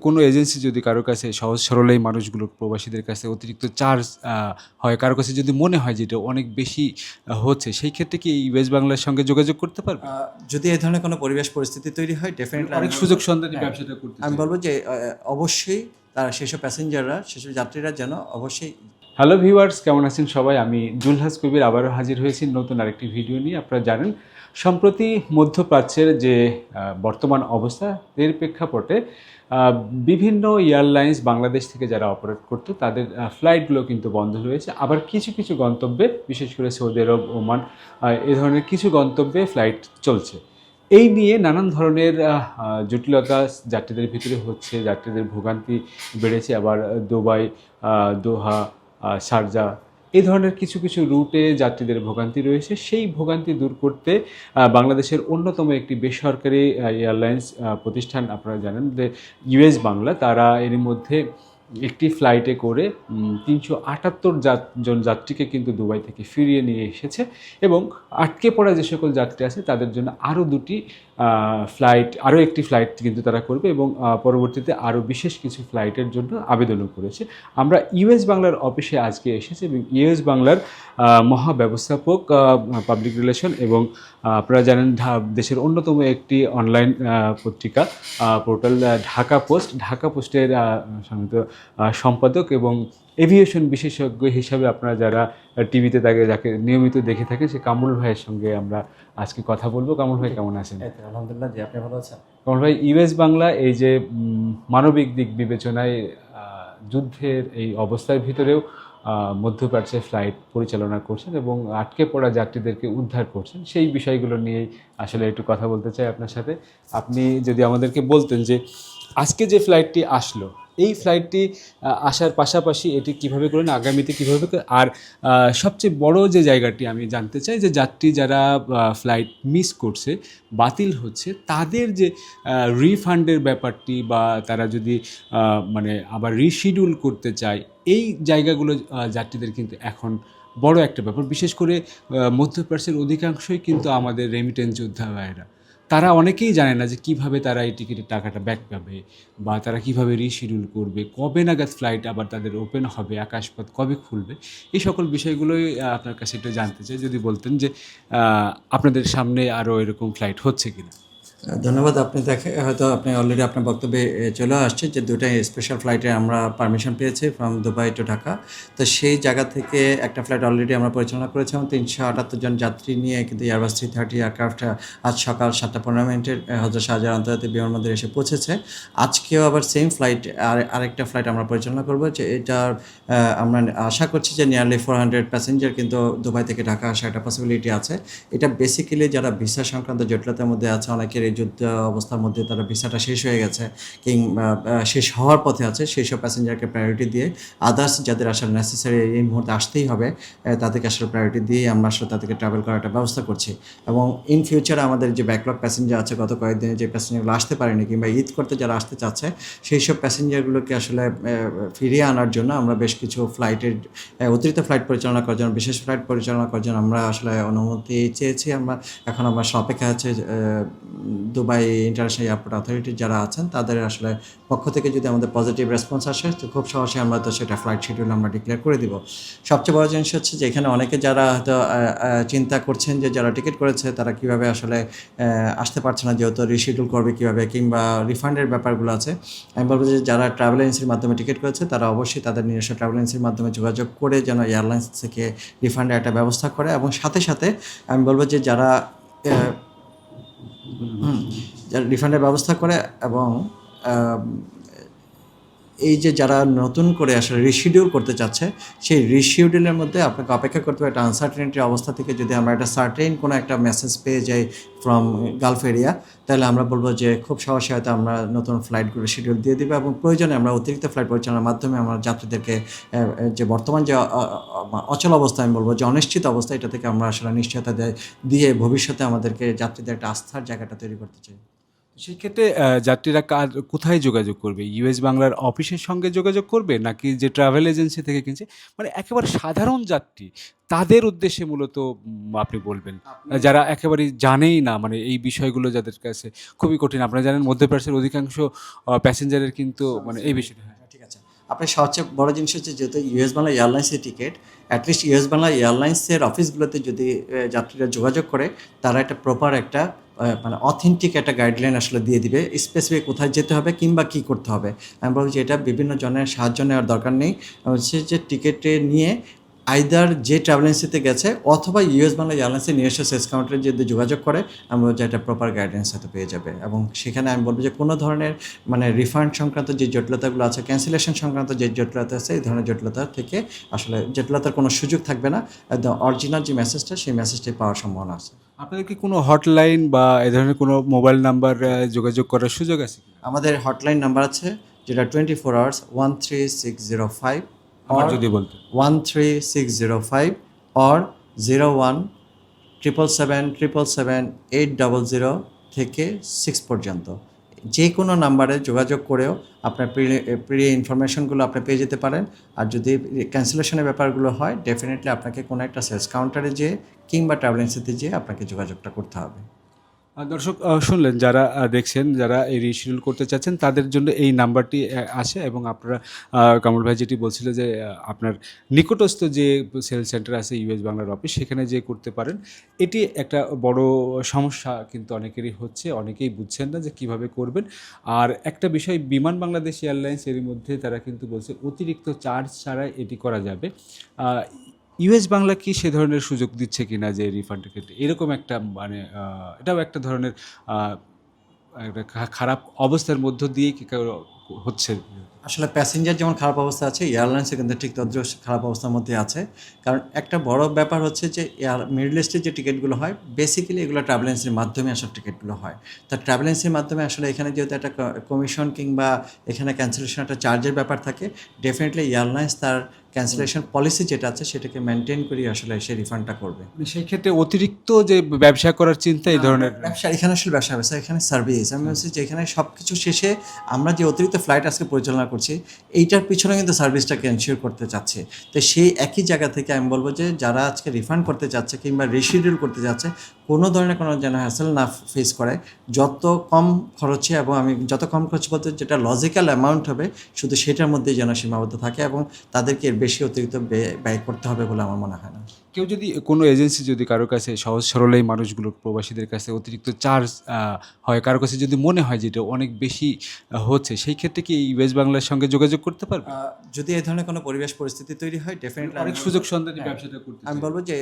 কোনো এজেন্সি যদি কারো কাছে সহজ সরল এই মানুষগুলো প্রবাসীদের কাছে অতিরিক্ত চার্জ হয়, কারো কাছে যদি মনে হয় যে এটা অনেক বেশি হচ্ছে, সেই ক্ষেত্রে কি ইউএস বাংলার সঙ্গে যোগাযোগ করতে পারবে? যদি এই ধরনের কোনো পরিবেশ পরিস্থিতি তৈরি হয় ডেফিনেটলি অনেক সুযোগ সন্ধানী ব্যবসাটা করতে আমি চাই। বলবো যে অবশ্যই তারা সেসব প্যাসেঞ্জাররা সেসব যাত্রীরা যেন অবশ্যই। হ্যালো ভিউয়ার্স, কেমন আছেন সবাই? আমি জুলহাস কবির আবারও হাজির হয়েছি নতুন আরেকটি ভিডিও নিয়ে। আপনারা জানেন সম্প্রতি মধ্যপ্রাচ্যের যে বর্তমান অবস্থা, এর প্রেক্ষাপটে বিভিন্ন এয়ারলাইন্স বাংলাদেশ থেকে যারা অপারেট করতো তাদের ফ্লাইটগুলো কিন্তু বন্ধ রয়েছে। আবার কিছু কিছু গন্তব্যে, বিশেষ করে সৌদি আরব, ওমান, এ ধরনের কিছু গন্তব্যে ফ্লাইট চলছে। এই নিয়ে নানান ধরনের জটিলতা যাত্রীদের ভিতরে হচ্ছে, যাত্রীদের ভোগান্তি বেড়েছে। আবার দুবাই, দোহা, শারজা, এই ধরনের কিছু কিছু রুটে যাত্রীদের ভোগান্তি রয়েছে। সেই ভোগান্তি দূর করতে বাংলাদেশের অন্যতম একটি বেসরকারি এয়ারলাইন্স প্রতিষ্ঠান, আপনারা জানেন যে ইউএস বাংলা, তারা এর মধ্যে একটি ফ্লাইটে করে 378 জন যাত্রীকে কিন্তু দুবাই থেকে ফিরিয়ে নিয়ে এসেছে। এবং আটকে পড়া যে সকল যাত্রী আছে তাদের জন্য আরও একটি ফ্লাইট কিন্তু তারা করবে, এবং পরবর্তীতে আরও বিশেষ কিছু ফ্লাইটের জন্য আবেদনও করেছে। আমরা ইউএস বাংলার অফিসে আজকে এসেছি, এবং ইউএস বাংলার মহাব্যবস্থাপক পাবলিক রিলেশন এবং আপনারা জানেন দেশের অন্যতম একটি অনলাইন পত্রিকা পোর্টাল ঢাকা পোস্টের সম্মানিত সম্পাদক এবং এভিয়েশন বিশেষজ্ঞ হিসাবে আপনারা যারা টিভিতে যাকে নিয়মিত দেখে থাকেন, সে কামরুল ভাইয়ের সঙ্গে আমরা আজকে কথা বলবো। কামরুল ভাই, কেমন আছেন? আলহামদুলিল্লাহ, জি, আপনি ভালো আছেন? কামরুল ভাই, ইউএস বাংলা এই যে মানবিক দিক বিবেচনায় যুদ্ধের এই অবস্থার ভিতরেও মধ্যপ্রাচ্যে ফ্লাইট পরিচালনা করছেন এবং আটকে পড়া যাত্রীদেরকে উদ্ধার করছেন, সেই বিষয়গুলো নিয়েই আসলে একটু কথা বলতে চাই আপনার সাথে। আপনি যদি আমাদেরকে বলতেন যে আজকে যে ফ্লাইটটি আসলো, এই ফ্লাইটটি আসার পাশাপাশি এটি কিভাবে করলেন, আগামীতে কীভাবে, আর সবচেয়ে বড় যে জায়গাটি আমি জানতে চাই যে যাত্রী যারা ফ্লাইট মিস করছে, বাতিল হচ্ছে, তাদের যে রিফান্ডের ব্যাপারটি, বা তারা যদি মানে আবার রিশিডিউল করতে চায়, এই জায়গাগুলো যাত্রীদের কিন্তু এখন বড় একটা ব্যাপার। বিশেষ করে মধ্যপ্রাচ্যের অধিকাংশই কিন্তু আমাদের রেমিটেন্স যোদ্ধা ভাইয়েরা, তারা অনেকেই জানে না যে কিভাবে তারা এই টিকিটের টাকাটা ব্যাক পাবে, বা তারা কিভাবে রিশিডিউল করবে, কবে নাগাদ ফ্লাইট আবার তাদের ওপেন হবে, আকাশপথ কবে খুলবে। এই সকল বিষয়গুলোই আপনার কাছে একটু জানতে চাই, যদি বলতেন যে আপনাদের সামনে আরও এরকম ফ্লাইট হচ্ছে কিনা। ধন্যবাদ। আপনি হয়তো আপনি অলরেডি আপনার বক্তব্যে চলে আসছে যে দুটাই স্পেশাল ফ্লাইটে আমরা পারমিশন পেয়েছি ফ্রম দুবাই টু ঢাকা। তো সেই জায়গা থেকে একটা ফ্লাইট অলরেডি আমরা পরিচালনা করেছি এবং 378 জন যাত্রী নিয়ে কিন্তু এয়ারবাস 330 এয়ারক্রাফট আজ সকাল 7:15 হজরত শাহজালাল আন্তর্জাতিক বিমানবন্দরে এসে পৌঁছেছে। আজকেও আবার সেম ফ্লাইট আরেকটা ফ্লাইট আমরা পরিচালনা করবো, যে এটার আমরা আশা করছি যে নিয়ারলি 400 প্যাসেঞ্জার কিন্তু দুবাই থেকে ঢাকা আসা একটা পসিবিলিটি আছে। এটা বেসিক্যালি যারা ভিসা সংক্রান্ত জটিলতার মধ্যে আছে, অনেকের এই যুদ্ধ অবস্থার মধ্যে তারা ভিসাটা শেষ হয়ে গেছে কিংবা শেষ হওয়ার পথে আছে, সেই সব প্যাসেঞ্জারকে প্রায়োরিটি দিয়ে আদার্স যাদের আসলে নেসেসারি এই মুহূর্তে আসতেই হবে, তাদেরকে আসলে প্রায়োরিটি দিয়ে আমরা আসলে তাদেরকে ট্রাভেল করার একটা ব্যবস্থা করছি। এবং ইন ফিউচার আমাদের যে ব্যাকলগ প্যাসেঞ্জার আছে, গত কয়েকদিনে যে প্যাসেঞ্জারগুলো আসতে পারেনি কিংবা ঈদ করতে যারা আসতে চাচ্ছে, সেই সব প্যাসেঞ্জারগুলোকে আসলে ফিরিয়ে আনার জন্য আমরা বেশ কিছু ফ্লাইটের অতিরিক্ত ফ্লাইট পরিচালনা করার জন্য, বিশেষ ফ্লাইট পরিচালনা করার জন্য আমরা আসলে অনুমতি চেয়েছি। এখন আমরা অপেক্ষা আছে দুবাই ইন্টারন্যাশনাল এয়ারপোর্ট অথরিটি যারা আছেন তাদের আসলে পক্ষ থেকে যদি আমাদের পজিটিভ রেসপন্স আসে, তো খুব সহজে আমরা তো সেটা ফ্লাইট শিডিউল আমরা ডিক্লেয়ার করে দিব। সবচেয়ে বড় জিনিস হচ্ছে যে এখানে অনেকে যারা হয়তো চিন্তা করছেন যে যারা টিকিট করেছে তারা কীভাবে আসলে আসতে পারছে না, যেহেতু রিশিডিউল করবে কীভাবে, কিংবা রিফান্ডের ব্যাপারগুলো আছে। আমি বলবো যে যারা ট্রাভেল এজেন্সির মাধ্যমে টিকিট করেছে তারা অবশ্যই তাদের নিজস্ব ট্রাভেল এজেন্সির মাধ্যমে যোগাযোগ করে যেন এয়ারলাইন্স থেকে রিফান্ডের একটা ব্যবস্থা করে। এবং সাথে সাথে আমি বলবো যে যারা রিফান্ডের ব্যবস্থা করে, এবং এই যে যারা নতুন করে আসলে রিশিডিউল করতে চাচ্ছে, সেই রিশিডিউলের মধ্যে আপনাকে অপেক্ষা করতে হবে একটা আনসার্টেনিটির অবস্থা থেকে। যদি আমরা একটা সার্টেন কোনো একটা মেসেজ পেয়ে যাই ফ্রম গালফ এরিয়া, তাহলে আমরা বলবো যে খুব সহজে হয়তো আমরা নতুন ফ্লাইটগুলো শিডিউল দিয়ে দেবো, এবং প্রয়োজনে আমরা অতিরিক্ত ফ্লাইট পরিচালনার মাধ্যমে আমরা যাত্রীদেরকে যে বর্তমান যে অচল অবস্থা, আমি বলবো যে অনিশ্চিত অবস্থা, এটা থেকে আমরা আসলে নিশ্চয়তা দিয়ে ভবিষ্যতে আমাদেরকে যাত্রীদের একটা আস্থার জায়গাটা তৈরি করতে চাই। সেই ক্ষেত্রে যাত্রীরা কোথায় যোগাযোগ করবে? ইউএস বাংলার অফিসের সঙ্গে যোগাযোগ করবে নাকি যে ট্রাভেল এজেন্সি থেকে কিনছে? মানে একেবারে সাধারণ যাত্রী তাদের উদ্দেশ্যে মূলত আপনি বলবেন। যারা একেবারেই জানেই না মানে এই বিষয়গুলো যাদের কাছে খুবই কঠিন। আপনারা জানেন মধ্যপ্রাচ্যের অধিকাংশ প্যাসেঞ্জারের কিন্তু মানে এই বিষয়টা ঠিক আছে। আপনার সবচেয়ে বড় জিনিস হচ্ছে যেহেতু ইউএস বাংলা এয়ারলাইন্সের টিকিট, অ্যাটলিস্ট ইউএস বাংলা এয়ারলাইন্সের অফিসগুলোতে যদি যাত্রীরা যোগাযোগ করে, তারা একটা প্রপার একটা মানে অথেন্টিক একটা গাইডলাইন আসলে দিয়ে দিবে, স্পেসিফিক কোথায় যেতে হবে কিংবা কী করতে হবে। আমি বলছি যে এটা বিভিন্ন জনের সাহায্য নেওয়ার দরকার নেই। হচ্ছে যে টিকিটে নিয়ে আইদার যে ট্রাভেল এজেন্সিতে গেছে অথবা ইউএস বাংলা এয়ারলাইন্সের নিজস্ব সেলস কাউন্টারে যদি যোগাযোগ করে, আমি বলছি একটা প্রপার গাইডেন্স হয়তো পেয়ে যাবে। এবং সেখানে আমি বলবো যে কোনো ধরনের মানে রিফান্ড সংক্রান্ত যে জটিলতাগুলো আছে, ক্যান্সেলেশন সংক্রান্ত যে জটিলতা আছে, এই ধরনের জটিলতা থেকে আসলে জটিলতার কোনো সুযোগ থাকবে না। একদম অরিজিনাল যে মেসেজটা, সেই মেসেজটাই পাওয়ার সম্ভাবনা আছে। আপনাদের কি কোনো হটলাইন বা এ ধরনের কোনো মোবাইল নাম্বার যোগাযোগ করার সুযোগ আছে? আমাদের হটলাইন নাম্বার আছে যেটা 24 আওয়ার্স 13605 আমার যদি বলতেন। 13605 or 0177777800 থেকে 6 পর্যন্ত যে কোনো নাম্বারে যোগাযোগ করেও আপনার প্রি ইনফরমেশনগুলো আপনি পেয়ে যেতে পারেন। আর যদি ক্যান্সেলেশনের ব্যাপারগুলো হয়, ডেফিনেটলি আপনাকে কোনো একটা সেলস কাউন্টারে যেয়ে কিংবা ট্রাভেল এজেন্সিতে যেয়ে আপনাকে যোগাযোগটা করতে হবে। দর্শক শুনলেন, যারা দেখছেন, যারা এই রিশিডিউল করতে চাচ্ছেন তাদের জন্য এই নাম্বারটি আসে এবং আপনারা কামরুল ভাই যেটি বলছিল যে আপনার নিকটস্থ যে সেলস সেন্টার আছে ইউএস বাংলার অফিস, সেখানে যেয়ে করতে পারেন। এটি একটা বড় সমস্যা কিন্তু অনেকেরই হচ্ছে, অনেকেই বুঝছেন না যে কিভাবে করবেন। আর একটা বিষয়, বিমান বাংলাদেশ এয়ারলাইন্স এর মধ্যে তারা কিন্তু বলছে অতিরিক্ত চার্জ ছাড়াই এটি করা যাবে। ইউএস বাংলা কি সে ধরনের সুযোগ দিচ্ছে কিনা যে রিফান্ডের ক্ষেত্রে? এরকম একটা মানে এটাও একটা ধরনের একটা খারাপ অবস্থার মধ্য দিয়েই কি হচ্ছে? আসলে প্যাসেঞ্জার যেমন খারাপ অবস্থা আছে, এয়ারলাইন্সে কিন্তু ঠিক তদ্রুপ খারাপ অবস্থার মধ্যে আছে। কারণ একটা বড় ব্যাপার হচ্ছে যে মিডল ইস্টের যে টিকিটগুলো হয়, বেসিক্যালি এগুলো ট্রাভেল এজেন্সির মাধ্যমে আসলে টিকিটগুলো হয়। তা ট্রাভেল এজেন্সির মাধ্যমে আসলে এখানে যেহেতু একটা কমিশন কিংবা এখানে ক্যান্সেলেশন একটা চার্জের ব্যাপার থাকে, ডেফিনেটলি এয়ারলাইন্স তার ক্যান্সেলেশন পলিসি যেটা আছে সেটাকে মেনটেন করি আসলে সে রিফান্ডটা করবে। সেই ক্ষেত্রে অতিরিক্ত যে ব্যবসা করার চিন্তা এই ধরনের ব্যবসা এখানে আসলে ব্যবসা এখানে সার্ভিস। আমি বলছি যে এখানে সব কিছু শেষে আমরা যে অতিরিক্ত ফ্লাইট আজকে পরিচালনা করছি, এইটার পিছনে কিন্তু সার্ভিসটাকে এনশিওর করতে চাচ্ছে। তো সেই একই জায়গা থেকে আমি বলবো যে যারা আজকে রিফান্ড করতে চাচ্ছে কিংবা রিশিডিউল করতে যাচ্ছে, কোনো ধরনের কোনো যেন হ্যাসেল না ফেস করে, যত কম খরচে এবং আমি যত কম খরচ বলতে যেটা লজিক্যাল অ্যামাউন্ট হবে শুধু সেটার মধ্যেই যেন সীমাবদ্ধ থাকে এবং তাদেরকে এর বেশি অতিরিক্ত ব্যয় করতে হবে বলে আমার মনে হয় না। কেউ যদি কোনো এজেন্সি যদি কারো কাছে সহজ সরল এই মানুষগুলো প্রবাসীদের কাছে অতিরিক্ত চার্জ হয়, কারো কাছে যদি মনে হয় যেটা অনেক বেশি হচ্ছে, সেই ক্ষেত্রে কি ইউএস বাংলার সঙ্গে যোগাযোগ করতে পারবে? যদি এই ধরনের কোনো পরিবেশ পরিস্থিতি তৈরি হয়, ডেফিনেটলি অনেক সুযোগ সন্ধানী ব্যবসাটা করতে আমি বলবো যে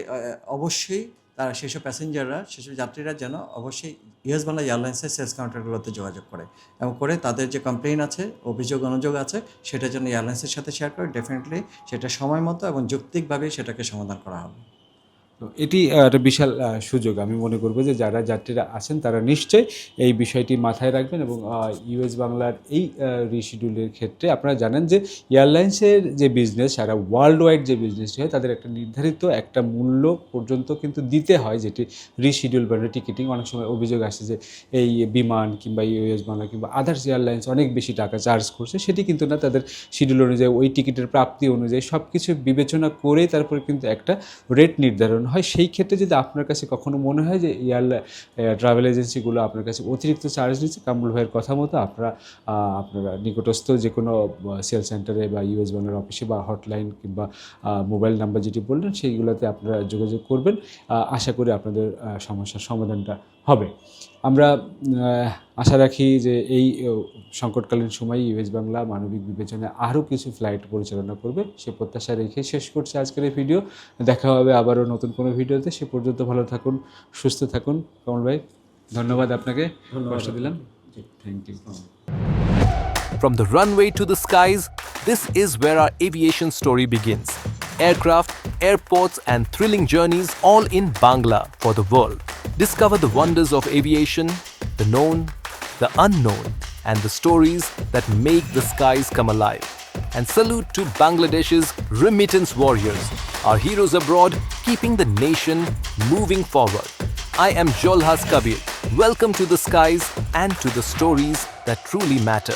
অবশ্যই তারা সেসব প্যাসেঞ্জাররা, সেসব যাত্রীরা যেন অবশ্যই ইউএস বাংলা এয়ারলাইন্সের সেলস কাউন্টারগুলোতে যোগাযোগ করে এবং করে তাদের যে কমপ্লেইন আছে, অভিযোগ অনুযোগ আছে, সেটা যেন এয়ারলাইন্সের সাথে শেয়ার করে। ডেফিনেটলি সেটা সময় মতো এবং যৌক্তিকভাবে সেটাকে সমাধান করা হবে। তো এটি একটা বিশাল সুযোগ। আমি মনে করব যে যারা যাত্রীরা আছেন তারা নিশ্চয়ই এই বিষয়টি মাথায় রাখবেন এবং ইউএস বাংলার এই রিশিডিউলের ক্ষেত্রে আপনারা জানেন যে এয়ারলাইন্সের যে বিজনেস, সারা ওয়ার্ল্ড ওয়াইড যে বিজনেসটি হয়, তাদের একটা নির্ধারিত একটা মূল্য পর্যন্ত কিন্তু দিতে হয়, যেটি রিশিডিউল বা টিকিটিং। অনেক সময় অভিযোগ আসে যে এই বিমান কিংবা ইউএস বাংলা কিংবা আদার্স এয়ারলাইন্স অনেক বেশি টাকা চার্জ করছে, সেটি কিন্তু না। তাদের শিডিউল অনুযায়ী, ওই টিকিটের প্রাপ্তি অনুযায়ী সব কিছু বিবেচনা করে তারপরে কিন্তু একটা রেট নির্ধারণ হয়। সেই ক্ষেত্রে যদি আপনার কাছে কখনো মনে হয় যে ট্রাভেল এজেন্সিগুলো আপনার কাছে অতিরিক্ত চার্জ নিচ্ছে, কামরুল ভাইয়ের কথা মতো আপনারা নিকটস্থ যে কোনো সেল সেন্টারে বা ইউএস বাংলার অফিসে বা হটলাইন কিংবা মোবাইল নাম্বার যেটি বললেন, সেইগুলোতে আপনারা যোগাযোগ করবেন। আশা করি আপনাদের সমস্যার সমাধানটা হবে। আমরা আশা রাখি যে এই সংকটকালীন সময়ে ইউএস বাংলা মানবিক বিবেচনায় আরও কিছু ফ্লাইট পরিচালনা করবে, সে প্রত্যাশা রেখে শেষ করছে আজকের এই ভিডিও। দেখা হবে আবারও নতুন কোনো ভিডিওতে। সে পর্যন্ত ভালো থাকুন, সুস্থ থাকুন। কমল ভাই, ধন্যবাদ আপনাকে, কষ্ট দিলাম। Thank you. From the runway to the skies, this is where our aviation story begins. Aircraft, airports, and thrilling journeys all in Bangla for the world. Discover the wonders of aviation, the known, the unknown, and the stories that make the skies come alive. And salute to Bangladesh's remittance warriors, our heroes abroad, keeping the nation moving forward. I am Jolhas Kabir. Welcome to the skies and to the stories that truly matter.